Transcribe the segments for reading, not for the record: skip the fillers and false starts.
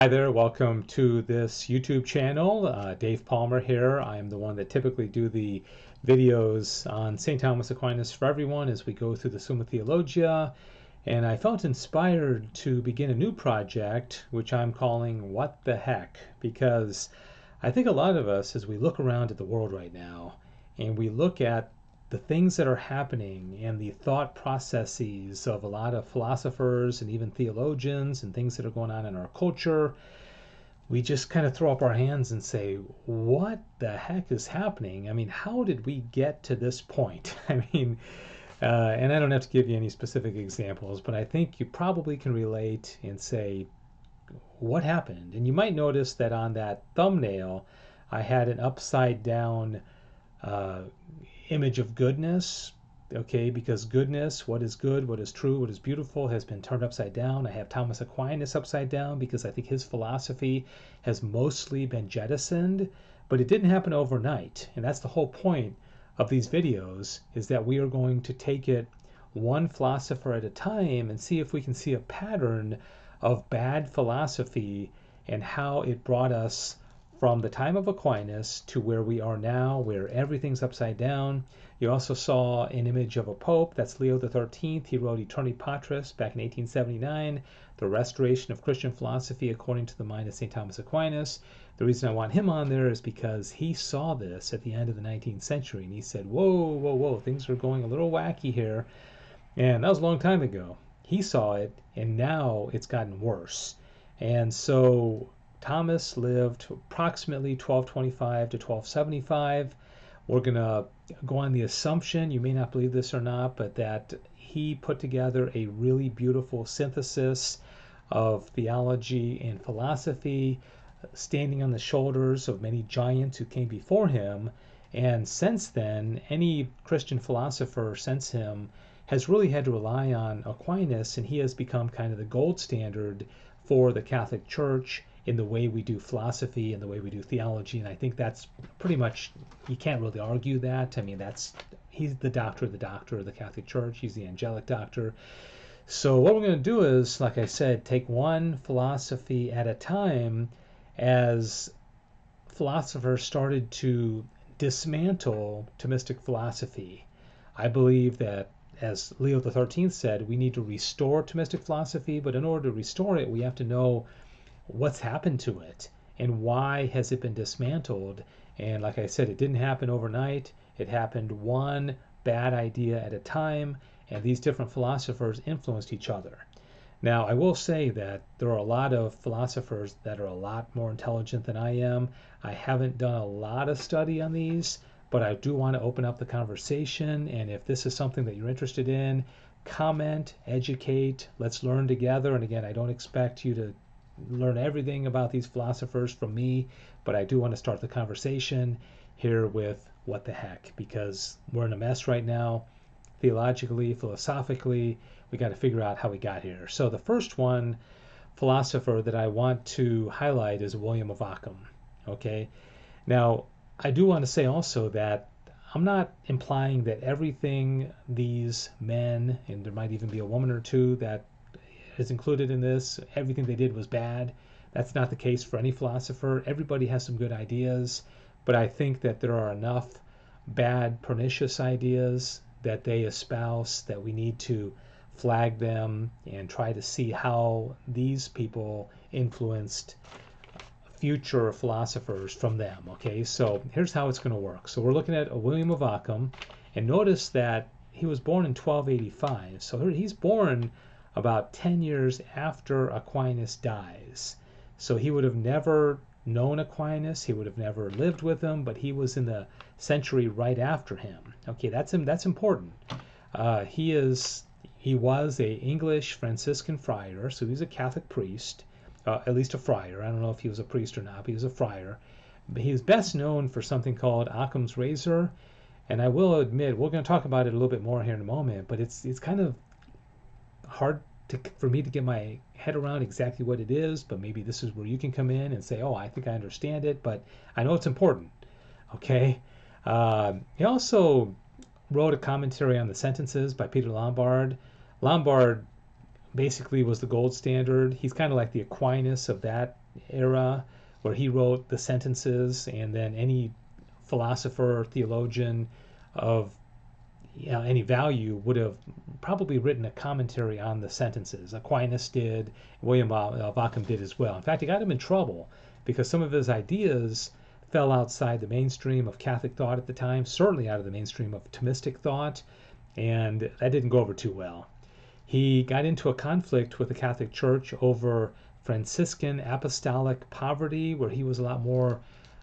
Hi there, welcome to this YouTube channel. Dave Palmer here. I am the one that typically do the videos on St. Thomas Aquinas for everyone as we go through the Summa Theologia. And I felt inspired to begin a new project, which I'm calling What the Heck? Because I think a lot of us, as we look around at the world right now, and we look at the things that are happening and the thought processes of a lot of philosophers and even theologians and things that are going on in our culture, we just kind of throw up our hands and say, what the heck is happening? I mean, how did we get to this point? And I don't have to give you any specific examples, but I think you probably can relate and say, what happened? And you might notice that on that thumbnail, I had an upside down uh, image of goodness. Okay, because goodness, what is good, what is true, what is beautiful, has been turned upside down. I have Thomas Aquinas upside down because I think his philosophy has mostly been jettisoned, but it didn't happen overnight. And that's the whole point of these videos, is that we are going to take it one philosopher at a time and see if we can see a pattern of bad philosophy and how it brought us from the time of Aquinas to where we are now, where everything's upside down. You also saw an image of a pope, that's Leo the 13th. He wrote Aeterni Patris back in 1879, the restoration of Christian philosophy according to the mind of St. Thomas Aquinas. The reason I want him on there is because he saw this at the end of the 19th century, and he said, whoa, whoa, whoa, things are going a little wacky here. And that was a long time ago. He saw it, and now it's gotten worse. And so Thomas lived approximately 1225 to 1275. We're going to go on the assumption, you may not believe this or not, but that he put together a really beautiful synthesis of theology and philosophy, standing on the shoulders of many giants who came before him. And since then, any Christian philosopher since him has really had to rely on Aquinas, and he has become kind of the gold standard for the Catholic Church in the way we do philosophy and the way we do theology. And I think that's pretty much, you can't really argue that. I mean, he's the doctor of the Catholic Church. He's the angelic doctor. So what we're going to do is, like I said, take one philosophy at a time as philosophers started to dismantle Thomistic philosophy. I believe that, as Leo the 13th said, we need to restore Thomistic philosophy, but in order to restore it, we have to know what's happened to it and why has it been dismantled. And like I said, it didn't happen overnight. It happened one bad idea at a time, and these different philosophers influenced each other. Now, I will say that there are a lot of philosophers that are a lot more intelligent than I am. I haven't done a lot of study on these, but I do want to open up the conversation. And if this is something that you're interested in, comment, educate, let's learn together. And again, I don't expect you to learn everything about these philosophers from me, but I do want to start the conversation here with what the heck, because we're in a mess right now, theologically, philosophically. We got to figure out how we got here. So the first one, philosopher that I want to highlight is William of Ockham. Okay, now I do want to say also that I'm not implying that everything these men, and there might even be a woman or two that is included in this, everything they did was bad. That's not the case for any philosopher. Everybody has some good ideas, but I think that there are enough bad, pernicious ideas that they espouse that we need to flag them and try to see how these people influenced future philosophers from them. Okay, so here's how it's going to work. So we're looking at William of Ockham, and notice that he was born in 1285. So he's born about 10 years after Aquinas dies. So he would have never known Aquinas, he would have never lived with him, but he was in the century right after him. Okay, that's important. He was a English Franciscan friar, so he's a Catholic priest, at least a friar. I don't know if he was a priest or not, but he was a friar. But he's best known for something called Occam's razor, and I will admit, we're going to talk about it a little bit more here in a moment, but it's kind of hard for me to get my head around exactly what it is, but maybe this is where you can come in and say, oh, I think I understand it, but I know it's important. Okay. He also wrote a commentary on the sentences by Peter Lombard. Lombard basically was the gold standard. He's kind of like the Aquinas of that era, where he wrote the sentences, and then any philosopher or theologian of any value would have probably written a commentary on the sentences. Aquinas did, William of Ockham did as well. In fact, he got him in trouble because some of his ideas fell outside the mainstream of Catholic thought at the time, certainly out of the mainstream of Thomistic thought, and that didn't go over too well. He got into a conflict with the Catholic Church over Franciscan apostolic poverty, where he was a lot more,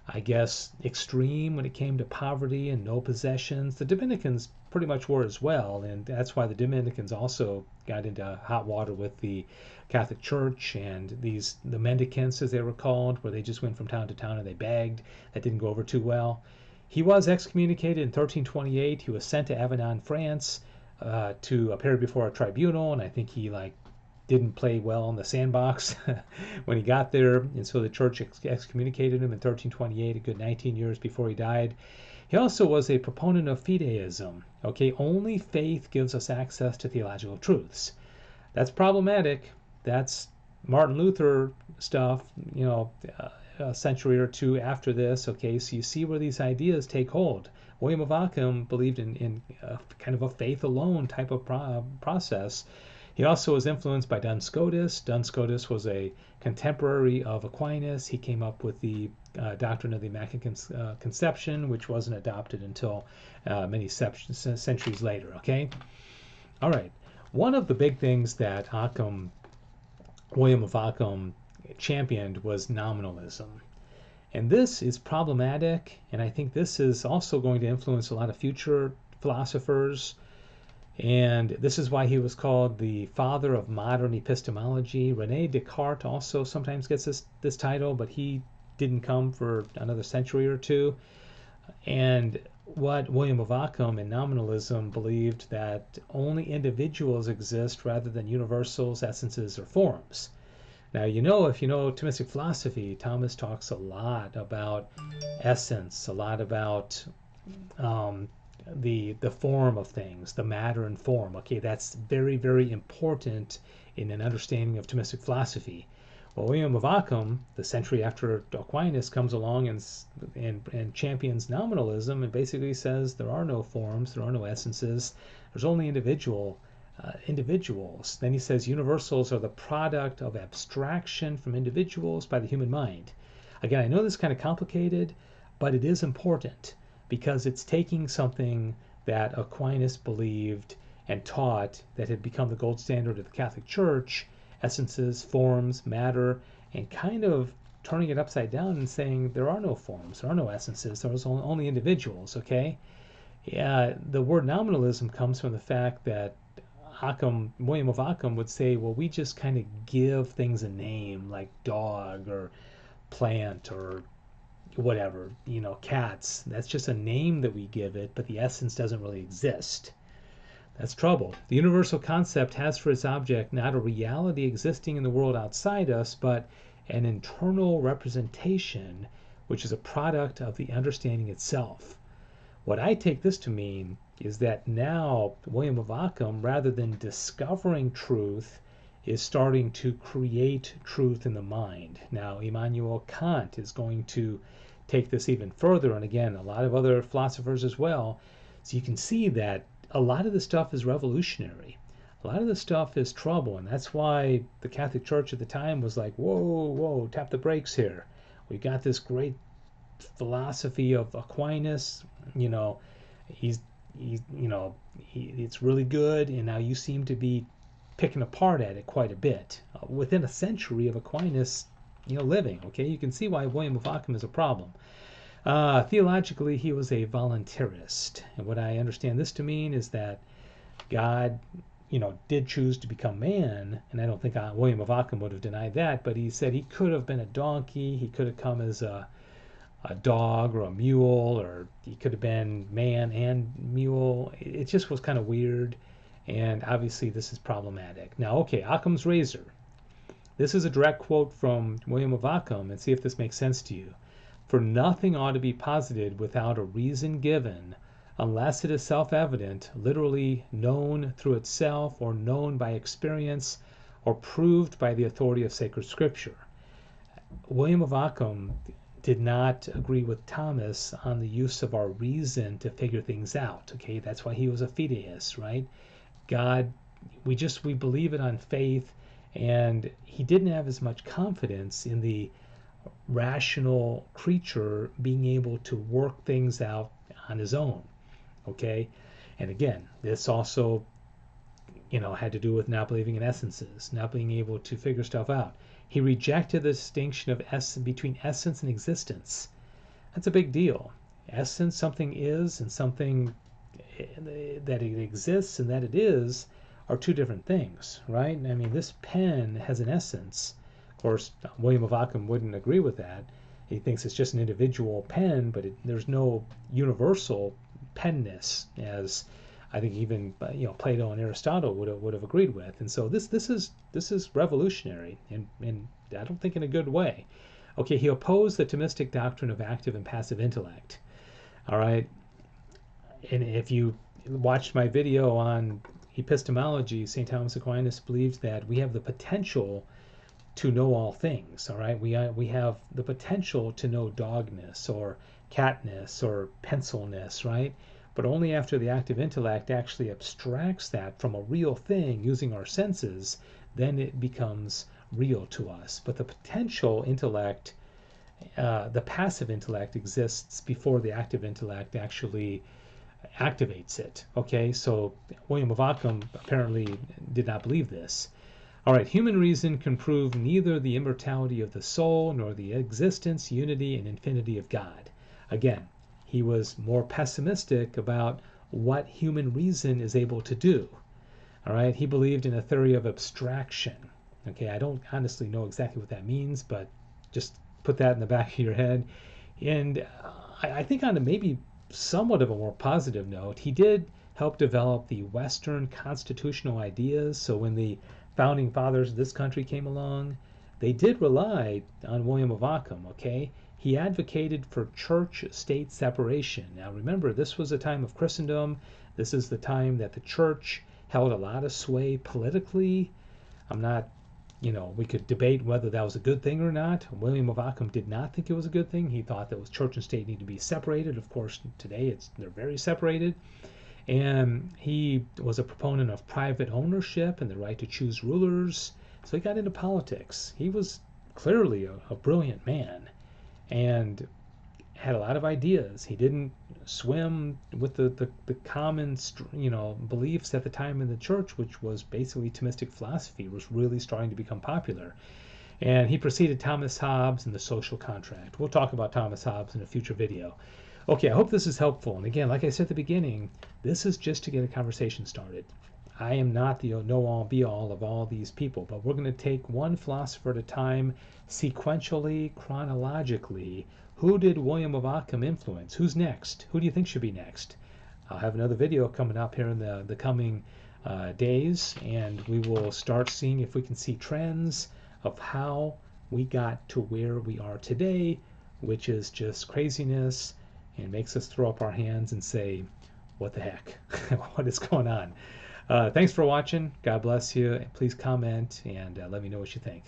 I guess, extreme when it came to poverty and no possessions. The Dominicans pretty much were as well, and that's why the Dominicans also got into hot water with the Catholic Church and the mendicants, as they were called, where they just went from town to town and they begged. That didn't go over too well. He was excommunicated in 1328. He was sent to Avignon, France, to appear before a tribunal, and I think he didn't play well in the sandbox when he got there, and so the church excommunicated him in 1328, a good 19 years before he died. He also was a proponent of Fideism. Okay, only faith gives us access to theological truths. That's problematic. That's Martin Luther stuff, a century or two after this. Okay, so you see where these ideas take hold. William of Ockham believed in kind of a faith alone type of process. He also was influenced by Duns Scotus. Duns Scotus was a contemporary of Aquinas. He came up with the doctrine of the Immaculate Conception, which wasn't adopted until many centuries later. Okay? All right. One of the big things that William of Ockham championed was nominalism. And this is problematic, and I think this is also going to influence a lot of future philosophers. And this is why he was called the father of modern epistemology. René Descartes also sometimes gets this title, but he didn't come for another century or two. And what William of Ockham in nominalism believed that only individuals exist rather than universals, essences, or forms. Now, if you know Thomistic philosophy, Thomas talks a lot about essence, a lot about the form of things, the matter and form. Okay, that's very, very important in an understanding of Thomistic philosophy. Well, William of Ockham, the century after Aquinas, comes along and champions nominalism and basically says there are no forms, there are no essences, there's only individuals. Then he says universals are the product of abstraction from individuals by the human mind. Again, I know this is kind of complicated, but it is important because it's taking something that Aquinas believed and taught that had become the gold standard of the Catholic Church, essences, forms, matter, and kind of turning it upside down and saying there are no forms, there are no essences, there's only individuals, okay? Yeah, the word nominalism comes from the fact that William of Ockham would say, well, we just kind of give things a name like dog or plant or whatever, cats. That's just a name that we give it, but the essence doesn't really exist. That's trouble. The universal concept has for its object not a reality existing in the world outside us, but an internal representation, which is a product of the understanding itself. What I take this to mean is that now William of Ockham, rather than discovering truth, is starting to create truth in the mind. Now, Immanuel Kant is going to take this even further, and again, a lot of other philosophers as well. So you can see that a lot of the stuff is revolutionary. A lot of the stuff is trouble, and that's why the Catholic Church at the time was like, whoa, tap the brakes here. We got this great philosophy of Aquinas, it's really good, and now you seem to be picking apart at it quite a bit. Within a century of Aquinas, living, okay? You can see why William of Ockham is a problem. Theologically, he was a volunteerist, and what I understand this to mean is that God, did choose to become man, and I don't think William of Ockham would have denied that, but he said he could have been a donkey, he could have come as a dog or a mule, or he could have been man and mule. It just was kind of weird, and obviously this is problematic. Now, okay, Occam's razor. This is a direct quote from William of Ockham, and see if this makes sense to you. For nothing ought to be posited without a reason given, unless it is self-evident, literally known through itself, or known by experience, or proved by the authority of sacred scripture. William of Ockham did not agree with Thomas on the use of our reason to figure things out. Okay, that's why he was a fideist, right? God, we believe it on faith, and he didn't have as much confidence in the rational creature being able to work things out on his own. Okay, and again, this also had to do with not believing in essences, not being able to figure stuff out. He rejected the distinction of between essence and existence. That's a big deal. Essence, something is, and something that it exists and that it is are two different things, right? I mean, this pen has an essence. Of course, William of Ockham wouldn't agree with that. He thinks it's just an individual pen, but there's no universal penness, as I think even Plato and Aristotle would have agreed with. And so this is revolutionary, and I don't think in a good way. Okay, he opposed the Thomistic doctrine of active and passive intellect. All right, and if you watched my video on epistemology, St. Thomas Aquinas believes that we have the potential to know all things. All right, we have the potential to know dogness or catness or pencilness, right? But only after the active intellect actually abstracts that from a real thing using our senses, then it becomes real to us. But the potential intellect, the passive intellect, exists before the active intellect actually activates it. Okay, so William of Ockham apparently did not believe this. All right, human reason can prove neither the immortality of the soul nor the existence, unity, and infinity of God. Again, he was more pessimistic about what human reason is able to do. All right, he believed in a theory of abstraction. Okay, I don't honestly know exactly what that means, but just put that in the back of your head. And I think on a maybe somewhat of a more positive note, he did help develop the Western constitutional ideas. So when the founding fathers of this country came along, they did rely on William of Ockham, okay? He advocated for church-state separation. Now remember, this was a time of Christendom. This is the time that the church held a lot of sway politically. I'm not, we could debate whether that was a good thing or not. William of Ockham did not think it was a good thing. He thought that church and state need to be separated. Of course, today they're very separated. And he was a proponent of private ownership and the right to choose rulers. So he got into politics. He was clearly a brilliant man and had a lot of ideas. He didn't swim with the common beliefs at the time in the church, which was basically Thomistic philosophy, was really starting to become popular. And he preceded Thomas Hobbes and the social contract. We'll talk about Thomas Hobbes in a future video. Okay, I hope this is helpful. And again, like I said at the beginning, this is just to get a conversation started. I am not the know-all, be-all of all these people, but we're going to take one philosopher at a time, sequentially, chronologically. Who did William of Ockham influence? Who's next? Who do you think should be next? I'll have another video coming up here in the coming days, and we will start seeing if we can see trends of how we got to where we are today, which is just craziness, and makes us throw up our hands and say, what the heck? What is going on? Thanks for watching. God bless you. Please comment and let me know what you think.